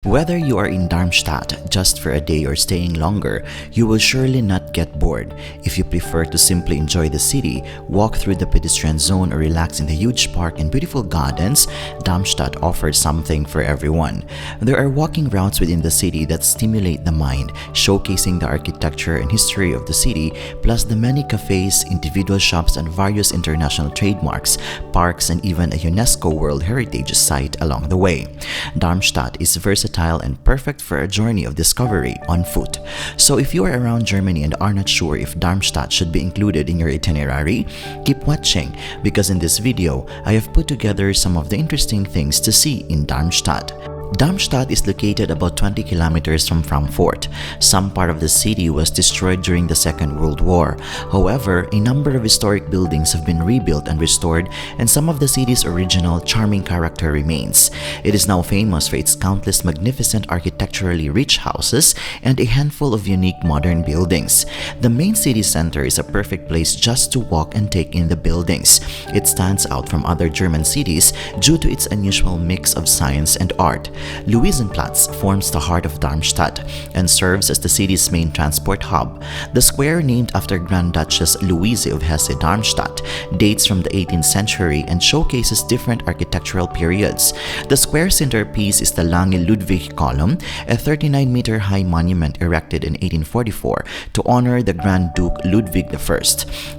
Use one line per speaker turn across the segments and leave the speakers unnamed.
Whether you are in Darmstadt just for a day or staying longer, you will surely not get bored. If you prefer to simply enjoy the city, walk through the pedestrian zone or relax in the huge park and beautiful gardens, Darmstadt offers something for everyone. There are walking routes within the city that stimulate the mind, showcasing the architecture and history of the city, plus the many cafes, individual shops, and various international trademarks, parks, and even a UNESCO World Heritage Site along the way. Darmstadt is versatile and perfect for a journey of discovery on foot. So if you are around Germany and are not sure if Darmstadt should be included in your itinerary, keep watching because in this video, I have put together some of the interesting things to see in Darmstadt. Darmstadt is located about 20 kilometers from Frankfurt. Some part of the city was destroyed during the Second World War. However, a number of historic buildings have been rebuilt and restored, and some of the city's original charming character remains. It is now famous for its countless magnificent architecturally rich houses and a handful of unique modern buildings. The main city center is a perfect place just to walk and take in the buildings. It stands out from other German cities due to its unusual mix of science and art. Luisenplatz forms the heart of Darmstadt and serves as the city's main transport hub. The square, named after Grand Duchess Louise of Hesse-Darmstadt, dates from the 18th century and showcases different architectural periods. The square centerpiece is the Lange Ludwig column, a 39-meter-high monument erected in 1844 to honor the Grand Duke Ludwig I.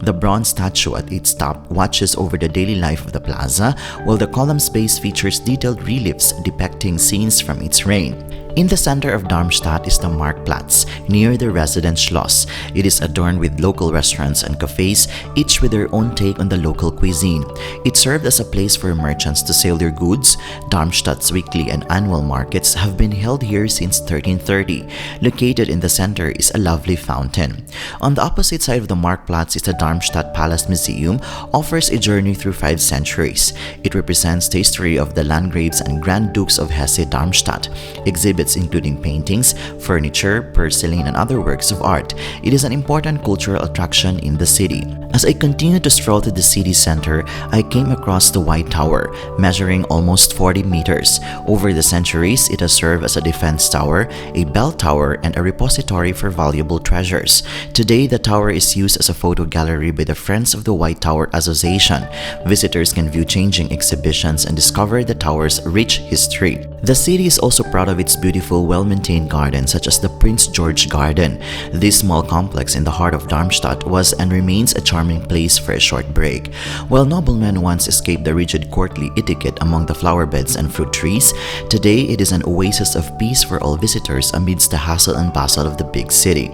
The bronze statue at its top watches over the daily life of the plaza, while the column's base features detailed reliefs depicting scenes from its reign. In the center of Darmstadt is the Marktplatz, near the residence Schloss. It is adorned with local restaurants and cafes, each with their own take on the local cuisine. It served as a place for merchants to sell their goods. Darmstadt's weekly and annual markets have been held here since 1330. Located in the center is a lovely fountain. On the opposite side of the Marktplatz is the Darmstadt Palace Museum, offers a journey through 5 centuries. It represents the history of the Landgraves and Grand Dukes of Hesse-Darmstadt. Exhibits including paintings, furniture, porcelain, and other works of art. It is an important cultural attraction in the city. As I continued to stroll to the city center, I came across the White Tower, measuring almost 40 meters. Over the centuries, it has served as a defense tower, a bell tower, and a repository for valuable treasures. Today, the tower is used as a photo gallery by the Friends of the White Tower Association. Visitors can view changing exhibitions and discover the tower's rich history. The city is also proud of its beautiful, well-maintained gardens such as the Prince George Garden. This small complex in the heart of Darmstadt was and remains a charming place for a short break. While noblemen once escaped the rigid courtly etiquette among the flower beds and fruit trees, today it is an oasis of peace for all visitors amidst the hassle and bustle of the big city.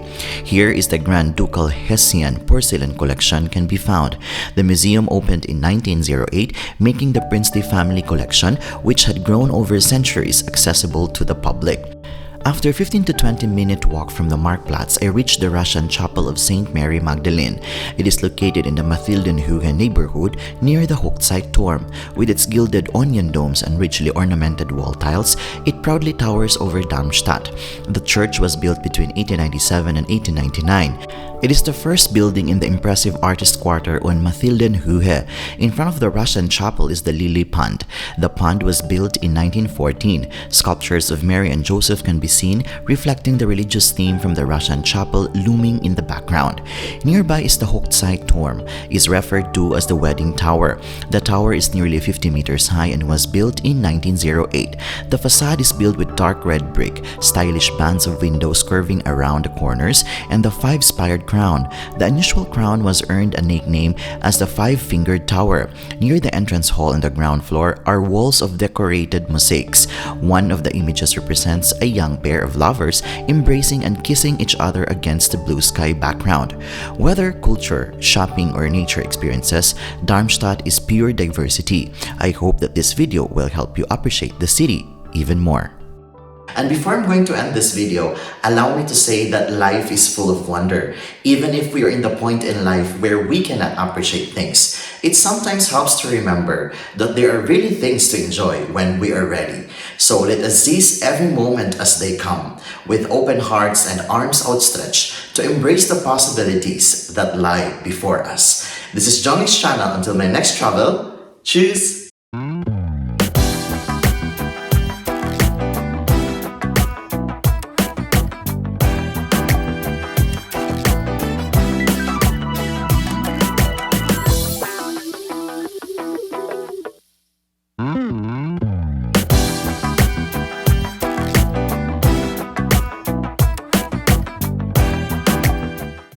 Here is the Grand Ducal Hessian porcelain collection can be found. The museum opened in 1908, making the princely family collection, which had grown over centuries, accessible to the public. After a 15 to 20 minute walk from the Marktplatz, I reached the Russian Chapel of St. Mary Magdalene. It is located in the Mathildenhöhe neighborhood near the Hochzeitturm. With its gilded onion domes and richly ornamented wall tiles, it proudly towers over Darmstadt. The church was built between 1897 and 1899. It is the first building in the impressive artist quarter on Mathildenhöhe. In front of the Russian chapel is the Lily Pond. The pond was built in 1914. Sculptures of Mary and Joseph can be seen, reflecting the religious theme from the Russian chapel looming in the background. Nearby is the Hochzeitturm, is referred to as the Wedding Tower. The tower is nearly 50 meters high and was built in 1908. The facade is built with dark red brick, stylish bands of windows curving around the corners, and the 5-spired crown. The unusual crown was earned a nickname as the 5-fingered tower. Near the entrance hall on the ground floor are walls of decorated mosaics. One of the images represents a young pair of lovers embracing and kissing each other against the blue sky background. Whether culture, shopping, or nature experiences, Darmstadt is pure diversity. I hope that this video will help you appreciate the city even more. And before I'm going to end this video, allow me to say that life is full of wonder. Even if we are in the point in life where we cannot appreciate things, it sometimes helps to remember that there are really things to enjoy when we are ready. So let us seize every moment as they come, with open hearts and arms outstretched to embrace the possibilities that lie before us. This is Jhongix channel. Until my next travel, cheers!